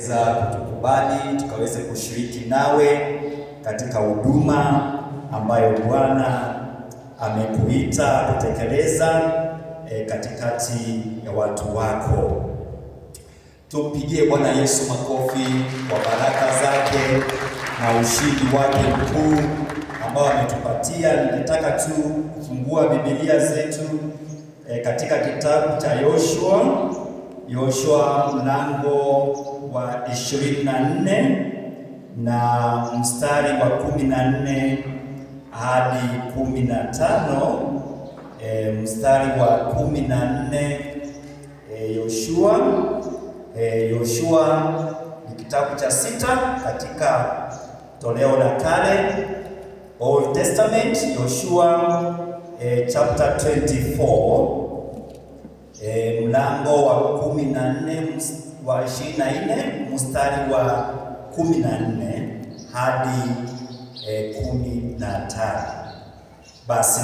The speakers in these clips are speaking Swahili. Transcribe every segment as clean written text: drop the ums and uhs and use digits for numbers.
za kutukubali tukaweze kushiriki nawe katika huduma ambayo Bwana amekuita kutekeleza katikati ya watu wako. Tumpigie Bwana Yesu makofi kwa baraka zake na ushindi wake mkuu ambao ametupatia. Ningetaka tu kufungua Biblia zetu katika kitabu cha Yoshua mlango wa 24 na mstari wa 14 hadi 15. Mstari wa 14, Yoshua ni kitabu cha 6 katika toleo la kale, Old Testament. Yoshua chapter 24, mlango wa 14 wa 24 mstari wa 14 hadi 15. Basi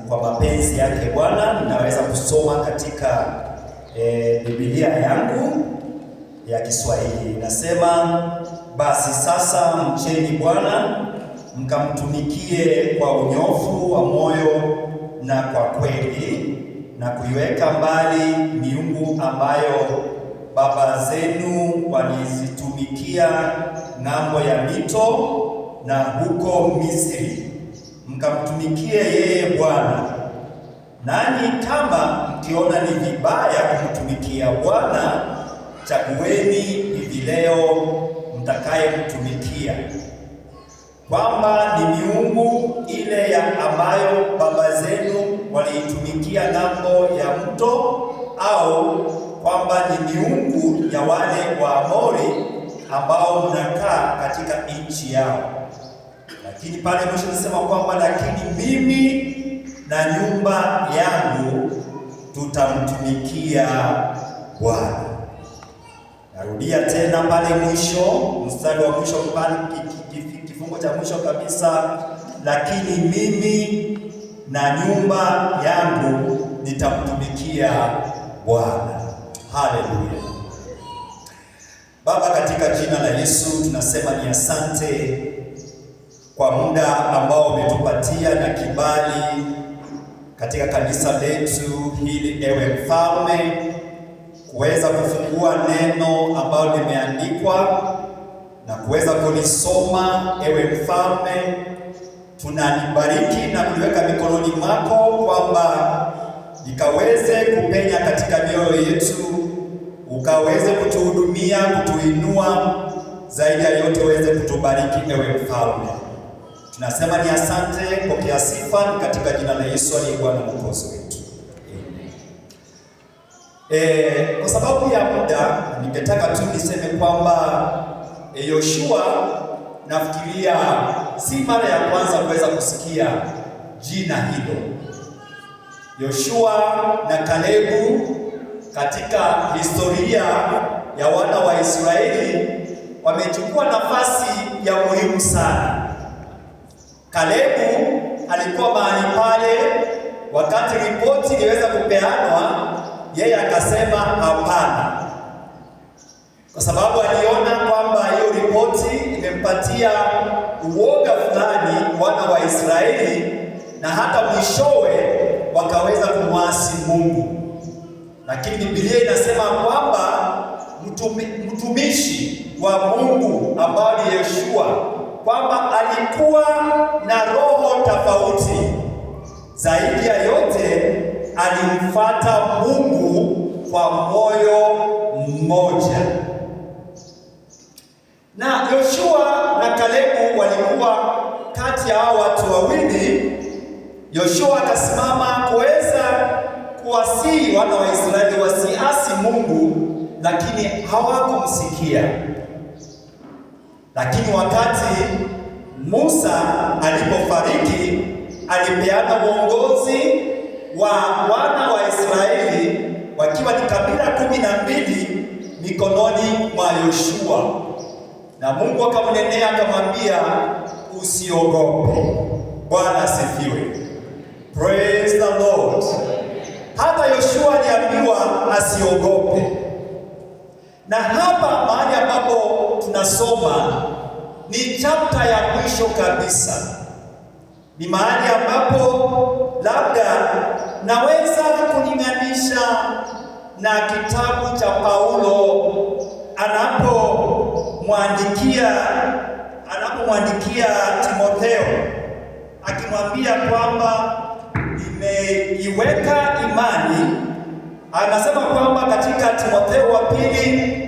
kwa mapenzi yake Bwana ninaweza kusoma katika Biblia yangu ya Kiswahili. Nasema, basi sasa mcheni Bwana, mkamtumikie kwa unyofu wa moyo na kwa kweli, na kuiweka mbali miungu ambayo baba zenu walizitumikia ng'ambo ya mito na huko Misri. Mkamtumikie yeye Bwana. Nanyi kama mkiona ni vibaya kumtumikia Bwana, chagueni hivi leo mtakayemtumikia, kwamba ni miungu ile ya ambayo baba zenu waliitumikia ng'ambo ya mto, au kwamba ni miungu ya wale Waamori ambao mnakaa katika nchi yao. Lakini pale mwisho nasema kwamba lakini mimi na nyumba yangu tutamtumikia Bwana. Narudia tena pale mwisho, mstari wa mwisho pale, kifungo cha mwisho kabisa, lakini mimi na nyumba yangu nitamtumikia Bwana. Haleluya. Baba, katika jina la Yesu tunasema ni asante kwa muda ambao umetupatia na kibali katika kanisa letu hili, ewe Mfalme, kuweza kufungua neno ambalo limeandikwa na kuweza kulisoma. Ewe Mfalme, tunalibariki na kuliweka mikononi mwako kwamba likaweze kupenya katika mioyo yetu, ukaweze kutuhudumia, kutuinua, zaidi ya yote uweze kutubariki. Ewe Mfalme, tunasema ni asante, pokea sifa katika jina la Yesu aliye Bwana Mwokozi wetu. Amen. Kwa sababu ya muda ningetaka tu niseme kwamba Yoshua, nafikiria si mara ya kwanza kuweza kusikia jina hilo. Yoshua na Kalebu katika historia ya wana wa Israeli wamechukua nafasi ya muhimu sana. Kalebu alikuwa mahali pale wakati ripoti iliweza kupeanwa, yeye akasema hapana, kwa sababu aliona kwamba hiyo ripoti imempatia uoga fulani wana wa Israeli, na hata mwishowe wakaweza kumwasi Mungu. Lakini Biblia inasema kwamba mtumishi wa Mungu ambaye ni Yoshua, kwamba alikuwa na roho tofauti. Zaidi ya yote alimfuata Mungu kwa moyo mmoja. Na Yoshua na Kalebu walikuwa kati ya hao watu wawili. Yoshua akasimama kuweza kuwasihi wana wa Israeli wasiasi Mungu, lakini hawakumsikia. Lakini wakati Musa alipofariki, alipeana uongozi wa wana wa Israeli wakiwa ni kabila 12 mikononi mwa Yoshua. Na Mungu akamnenea akamwambia, usiogope. Bwana asifiwe. Praise the Lord. Hata Yoshua aliambiwa asiogope. Na hapa mahali ambapo tunasoma ni chapter ya mwisho kabisa. Ni mahali ambapo labda naweza kulinganisha na kitabu cha Paulo anapomwandikia Timotheo, akimwambia kwamba nimeiweka imani. Anasema kwamba katika Timotheo wa pili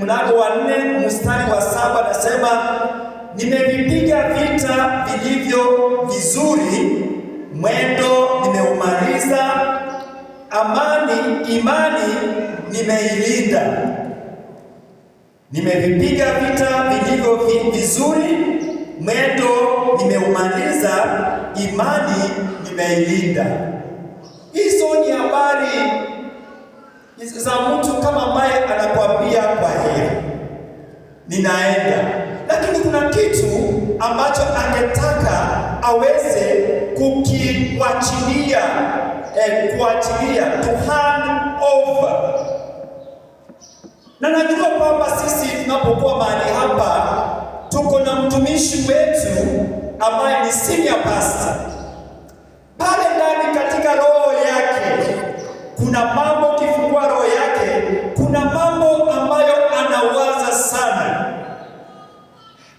mlango wa 4 mstari wa 7, anasema nimevipiga vita vilivyo vizuri, mwendo nimeumaliza, imani nimeilinda. Nimevipiga vita vilivyo vizuri, mwendo nimeumaliza, imani nimeilinda. Hizo ni habari za mtu kama ambaye anakwambia kwa heri, ninaenda. Lakini kuna kitu ambacho angetaka aweze kuachilia, to hand over. Na najua kwamba sisi tunapokuwa mahali hapa tuko na mtumishi wetu ambaye ni senior pastor. Pale ndani katika roho yake kuna mambo, kifungua roho yake kuna mambo ambayo anawaza sana.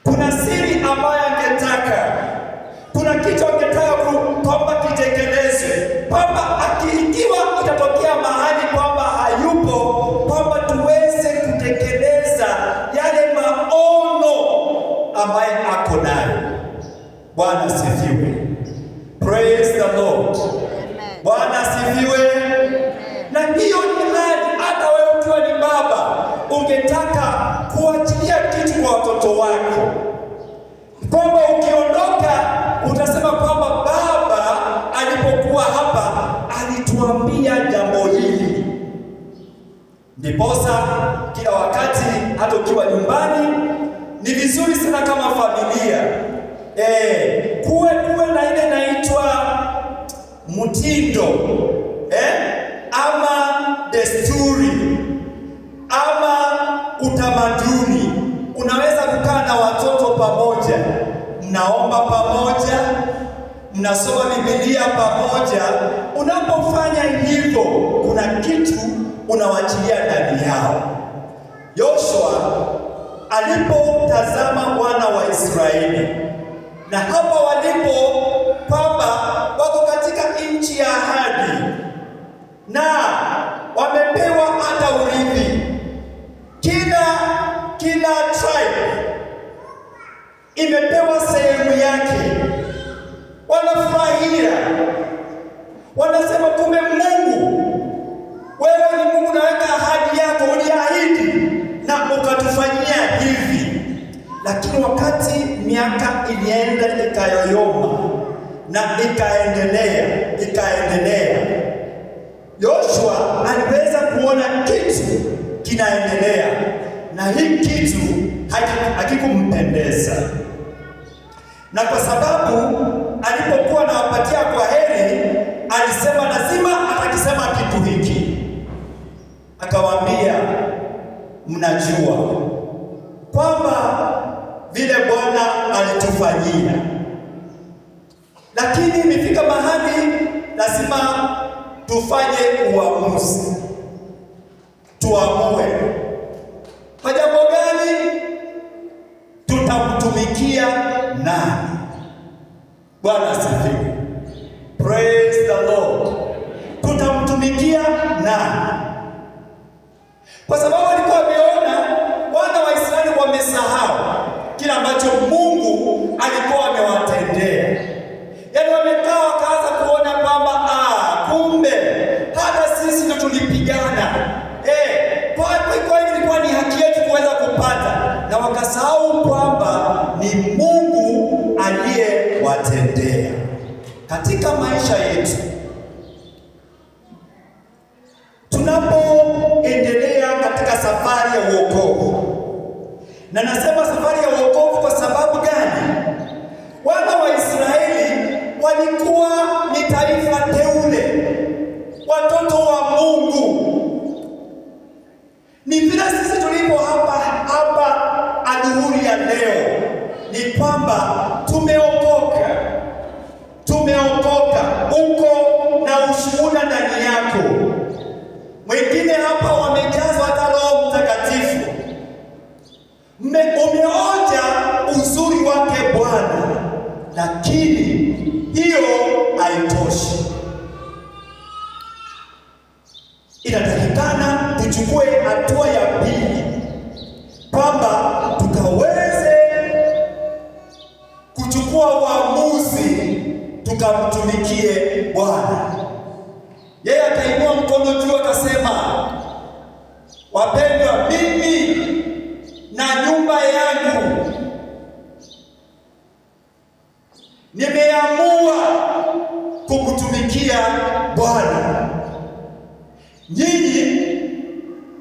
Kuna siri ambayo angetaka, kuna kitu angetaka kwamba kitekelezwe, kwamba ikiwa itatokea mahali kwamba hayupo, kwamba tuweze kutekeleza yale maono ambaye ako nayo. Bwana asifiwe. Praise the Lord. Bwana asifiwe. Na hiyo ni hali, hata wewe ukiwa ni baba ungetaka kuachilia kitu kwa watoto wako, kwamba ukiondoka utasema kwamba baba alipokuwa hapa alituambia jambo hili. Ndiposa kila wakati, hata ukiwa nyumbani, ni vizuri sana kama familia kuwe na ile inaitwa mtindo ama desturi ama utamaduni. Unaweza kukaa na watoto pamoja, mnaomba pamoja, mnasoma Biblia pamoja. Unapofanya hivyo, kuna kitu unawachilia ndani yao. Yoshua alipotazama wana wa Israeli, na hapa walipo kwamba wako katika nchi ya ahadi na wamepewa hata urithi, kila tribe imepewa sehemu yake. Wanafurahia, wanasema kumbe Mungu, wewe ni Mungu, naweka ahadi yako, uliahidi na ukatufanyia hivi. Lakini wakati miaka ilienda ikayoyoma na ikaendelea, Yoshua aliweza kuona kitu kinaendelea, na hii kitu hakikumpendeza. Na kwa sababu alipokuwa anawapatia kwa heri, alisema lazima atakisema kitu hiki. Akawaambia, mnajua kwamba vile Bwana alitufanyia, lakini imefika mahali lazima tufanye uamuzi, tuamue kwa jambo gani tutamtumikia nani. Bwana asifiwe. Praise the Lord. Tutamtumikia nani? Kwa sababu walikuwa wameona wana wa Israeli wamesahau kila ambacho Mungu alikuwa amewatendea. Yaani wamekaa wakaanza kuona kwamba kumbe hata sisi ndio tulipigana. Kwa hiyo ilikuwa ni haki yetu kuweza kupata, na wakasahau kwamba ni Mungu aliyewatendea. Katika maisha yetu tunapoendelea katika safari ya wokovu, na nasema safari ya wokovu kwa sababu gani? Wana wa Israeli walikuwa ni taifa teule, watoto wa Mungu. Ni vile sisi tulipo hapa lakini hiyo haitoshi. Inatakikana tuchukue hatua ya pili, kwamba tukaweze kuchukua uamuzi tukamtumikie Bwana. Yeye akainua mkono juu akasema, wapendwa, mimi na nyumba yangu nimeamua kumtumikia Bwana. Nyinyi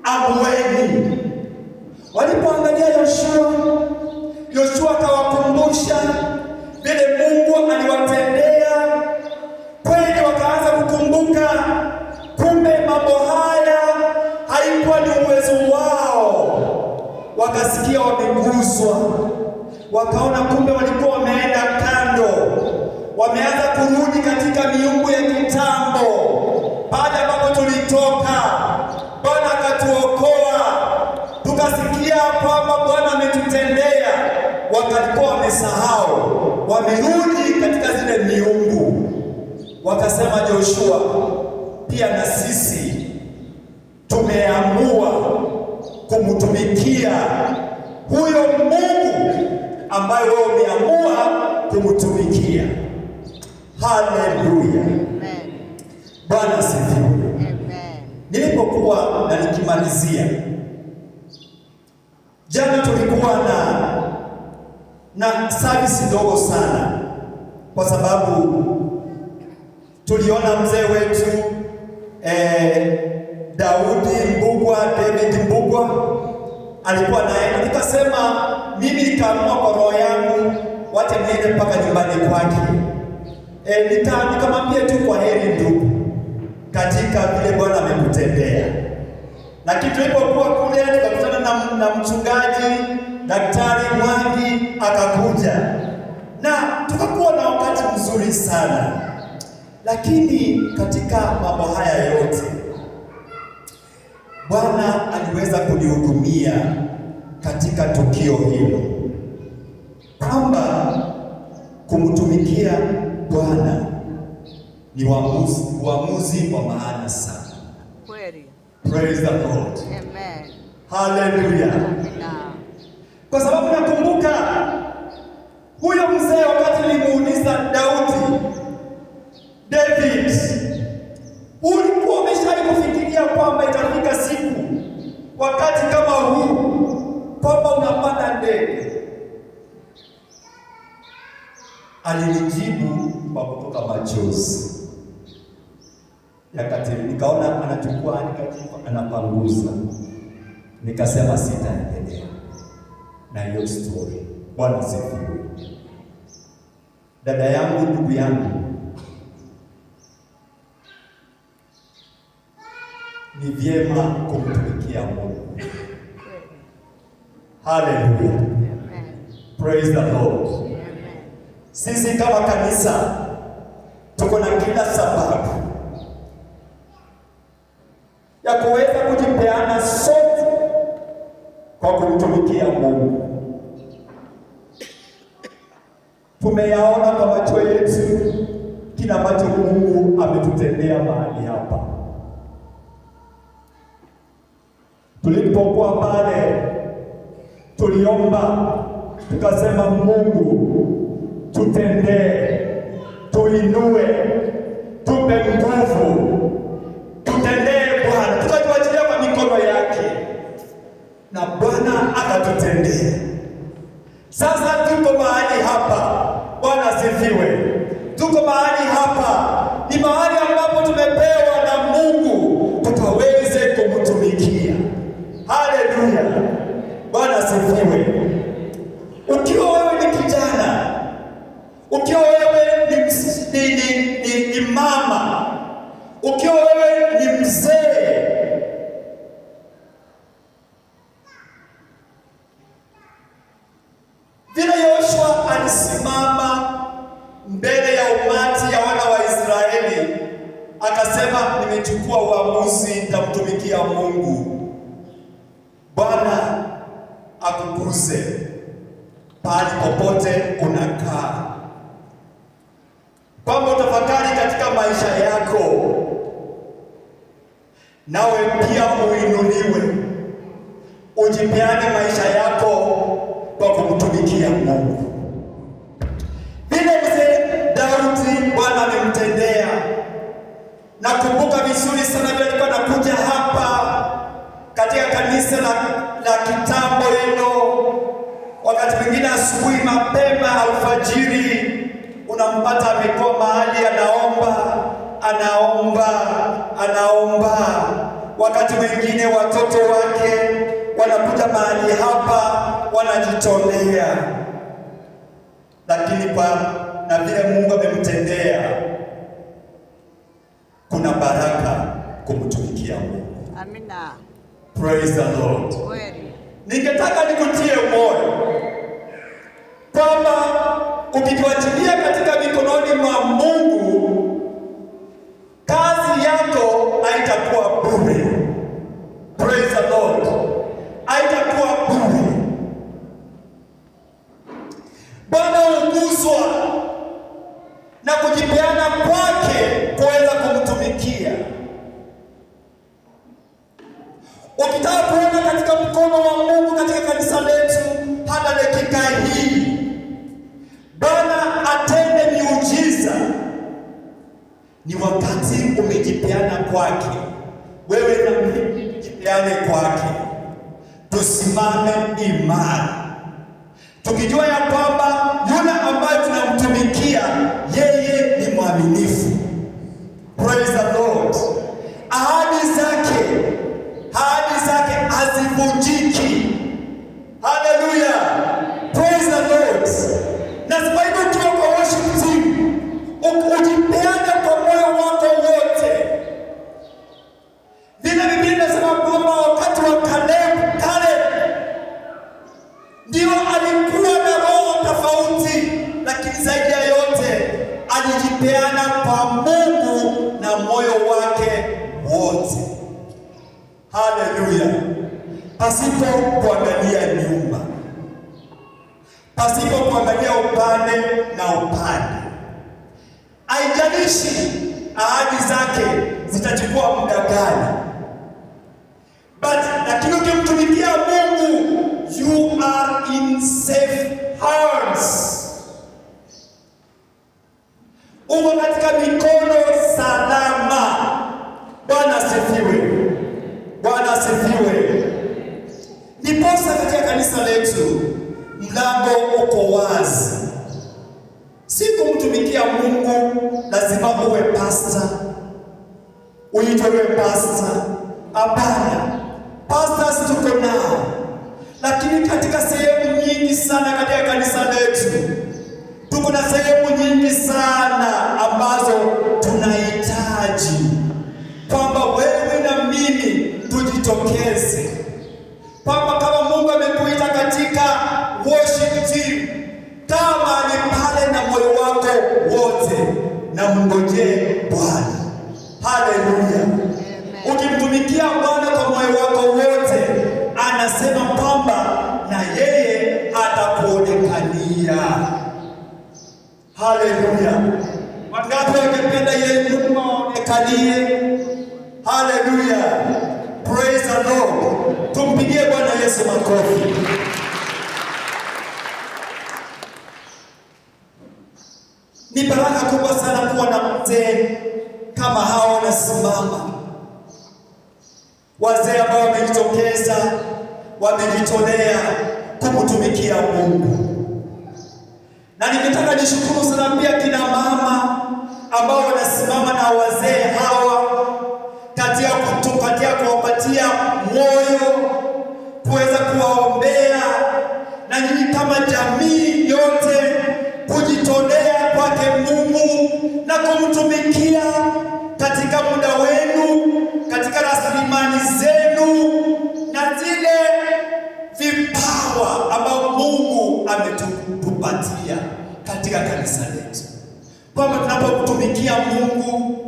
amueni. Walipoangalia Yoshua akawakumbusha vile Mungu aliwatendea. Kweli wakaanza kukumbuka, kumbe mambo haya haikuwa ni uwezo wao. Wakasikia wameguswa, wakaona kumbe walikuwa wameenda kando, wameanza kurudi katika miungu ya kitambo. Baada ambapo tulitoka, Bwana akatuokoa, tukasikia kwamba Bwana ametutendea. Walikuwa wamesahau, wamerudi katika zile miungu. Wakasema Joshua, pia na sisi tumeamua kumtumikia huyo Mungu ambaye wewe umeamua kumtumikia. Haleluya. Amen. Bwana asifiwe. Amen. Nilipokuwa na nikimalizia, jana tulikuwa na service ndogo sana, kwa sababu tuliona mzee wetu Daudi Mbugwa, David Mbugwa alikuwa naenda. Nikasema mimi nikaamua kwa roho yangu, wacha niende mpaka nyumbani kwake. Nikamwambia tu kwa heri ndugu, katika vile Bwana amekutendea. Lakini tulipokuwa kule tukakutana na mchungaji Daktari Mwangi akakuja, na tukakuwa na wakati mzuri sana. Lakini katika mambo haya yote Bwana aliweza kunihudumia katika tukio hilo, kwamba kumtumikia Bwana ni uamuzi wa maana sana. Kweli. Praise the Lord. Amen. Hallelujah. Kwa sababu nakumbuka huyo mzee, wakati nilimuuliza David, ulikuwa umeshawahi kufikiria kwamba itafika siku wakati kama huu kwamba unapanda ndege? Alinijibu kwa kutoka machozi. Nikaona anachukua handkerchief anapanguza. Nikasema sitaendelea na hiyo story. Bwana asifiwe. Dada yangu, ndugu yangu, ni vyema kumtumikia Mungu. Hallelujah. Praise the Lord. Sisi kama kanisa tuko na kila sababu ya kuweza kujipeana sote kwa kumtumikia Mungu. Tumeyaona kwa macho yetu kila ambacho Mungu ametutendea mahali hapa. Tulipokuwa pale tuliomba, tukasema Mungu tutendee, tuinue, tupe nguvu, tutendee Bwana. Tukajiachilia kwa mikono yake na Bwana akatutendea. Sasa tuko mahali hapa. Bwana asifiwe. Tuko mahali hapa, ni mahali ambapo tumepewa na Mungu tukaweze kumtumikia. Haleluya. Bwana asifiwe. Ukiwa wewe ni kijana, ukiwa wewe ni mama, ukiwa wewe ni mzee, vile Yoshua alisimama mbele ya umati ya wana wa Israeli akasema, nimechukua uamuzi, nitamtumikia Mungu. Bwana akuguze pale popote unakaa, nawe pia uinuliwe, ujipeane maisha yako kwa kumtumikia Mungu. Vile mzee Daudi Bwana amemtendea. Nakumbuka vizuri sana vile alikuwa anakuja hapa katika kanisa la kitambo hilo, wakati mwingine asubuhi mapema alfajiri unampata amekuwa mahali anaomba. Wakati mwingine watoto wake wanakuja mahali hapa wanajitolea, lakini na vile Mungu amemtendea, kuna baraka kumtumikia Mungu. Amina. Praise the Lord. Kweli. Ningetaka nikutie moyo kwamba ukijiachilia katika mikononi mwa Mungu, kazi yako haitakuwa bure. Praise the Lord. Haitakuwa bure. Bwana huguswa na kujipeana kwake kuweza kumtumikia. Ukitaka kuona katika mkono wa Mungu katika kanisa letu hata dakika hii, Bwana atende miujiza, ni wakati umejipeana kwake. Wewe na mimi tujipeane kwake, tusimame imara, tukijua ya kwamba yule ambaye tunamtumikia yeye ni mwaminifu. Praise the Lord. Ahadi zake hazivunjiki. Hallelujah. Praise the Lord. Na sababu ukiwa kwa worship team, ujipeane kwa moyo wako wote. Vile Biblia inasema kwamba wakati wa Caleb ndio alikuwa na roho tofauti, lakini zaidi ya yote alijipeana kwa Mungu na moyo wake wote. Haleluya. Pasipo kuangalia nyuma, pasipo kuangalia upande na upande. Haijalishi ahadi zake zitachukua muda gani, lakini ukimtumikia Mungu, you are in safe hands. Uko katika mikono salama. Bwana asifiwe. Bwana asifiwe. Ndiposa katika kanisa letu mlango uko wazi. Si kumtumikia Mungu lazima uwe pastor, uitwe pastor. Hapana. Pastors tuko nao, lakini katika sehemu nyingi sana katika kanisa letu tuko na sehemu nyingi sana ambazo tunahitaji kwamba wewe na mimi tujitokeze, kwamba kama Mungu amekuita katika worship team, kama ni pale na moyo wako wote na mngojee Bwana. Haleluya. Ukimtumikia Bwana kwa moyo wako wote, anasema kwamba na yeye atakuonekania. Haleluya. Wangapi wangependa yeye Mungu aonekanie? Haleluya. Praise the Lord. Tumpigie Bwana Yesu makofi. Ni baraka kubwa sana kuwa na mzee kama hao wanasimama. Wazee ambao wamejitokeza, wamejitolea kumtumikia Mungu. Na ningetaka nishukuru sana pia kina mama ambao wanasimama na wazee hawa katika kuwapatia moyo, kuweza kuwaombea, na nyinyi kama jamii yote kujitolea kwake Mungu na kumtumikia katika muda wenu, katika rasilimali zenu na zile vipawa ambao Mungu ametupatia katika kanisa letu. Kwamba tunapomtumikia Mungu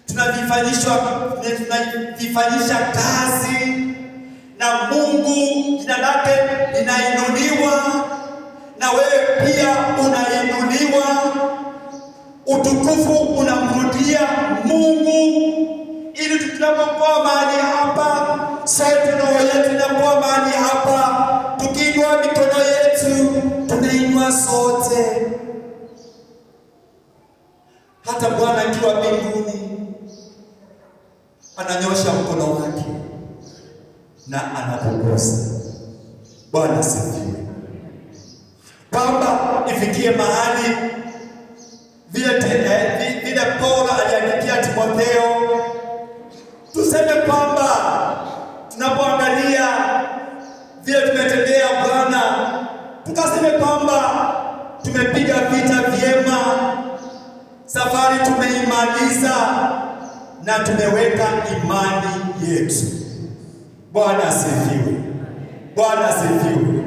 tunavifanyisha kazi na Mungu, jina lake linainuliwa na wewe pia unainuliwa. Utukufu unamrudia Mungu ili tunapokuwa mahali hapa, sote roho yetu inakuwa mahali hapa, tukiinua mikono yetu, tunainua sote. Hata Bwana akiwa mbinguni ananyosha mkono wake na anakugusa. Bwana asifiwe. Kwamba ifikie mahali vile Paulo aliandikia Timotheo, tuseme kwamba tunapoangalia vile tumetendea Bwana, tukaseme kwamba tumepiga vita vyema, safari tumeimaliza na tumeweka imani yetu. Bwana asifiwe. Bwana asifiwe.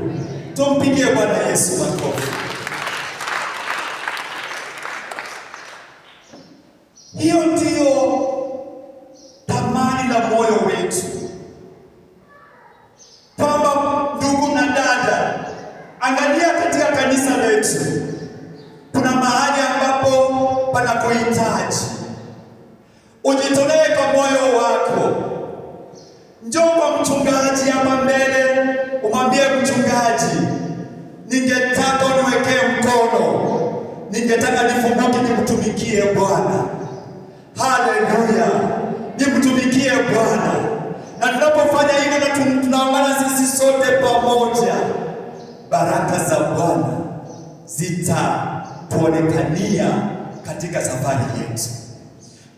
Tumpigie Bwana Yesu makofi. Hiyo ndiyo tamani la moyo wetu, kwamba ndugu na dada, angalia katika kanisa letu kuna mahali ambapo panakuhitaji ujitolee kwa moyo wako. Njoo kwa mchungaji hapa mbele, umwambie mchungaji, ningetaka uniwekee mkono, ningetaka nifunguke nimtumikie Bwana. Haleluya, nimtumikie Bwana. Na tunapofanya hivyo na tunaungana sisi sote pamoja, baraka za Bwana zitatuonekania katika safari yetu.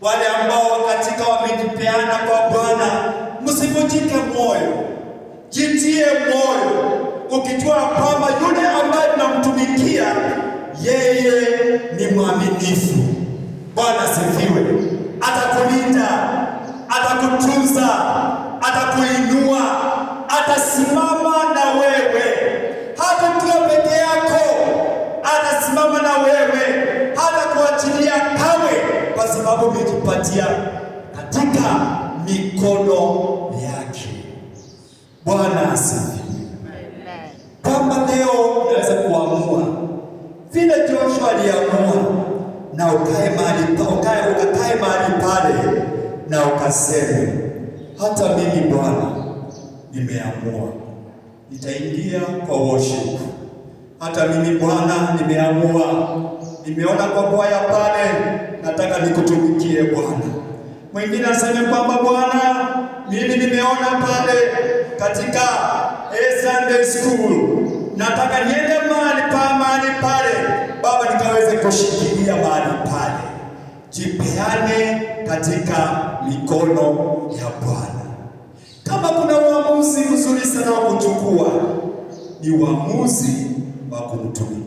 Wale ambao katika wamejipeana kwa Bwana, msivunjike moyo, jitie moyo, ukijua kwamba yule ambaye tunamtumikia yeye ni mwaminifu. Bwana asifiwe. Atakulinda, atakutunza, atakuinua, atasimama na wewe. Hata ukiwa peke yako, atasimama na wewe, hata kuachilia kamwe, kwa sababu umejipatia katika mikono yake. Bwana asifiwe. Kwamba leo unaweza kuamua vile Joshua aliamua, na ukakae mahali pale na ukaseme, hata mimi Bwana nimeamua nitaingia kwa worship. Hata mimi Bwana nimeamua, nimeona kwa kwaya pale, nataka nikutumikie Bwana. Mwingine aseme kwamba Bwana, mimi nimeona pale katika Sunday school, nataka niende mahali pale Baba nikaweze kushikilia mahali pale. Jipeane katika mikono ya Bwana. Kama kuna uamuzi mzuri sana wa kuchukua, ni uamuzi wa kumtumikia.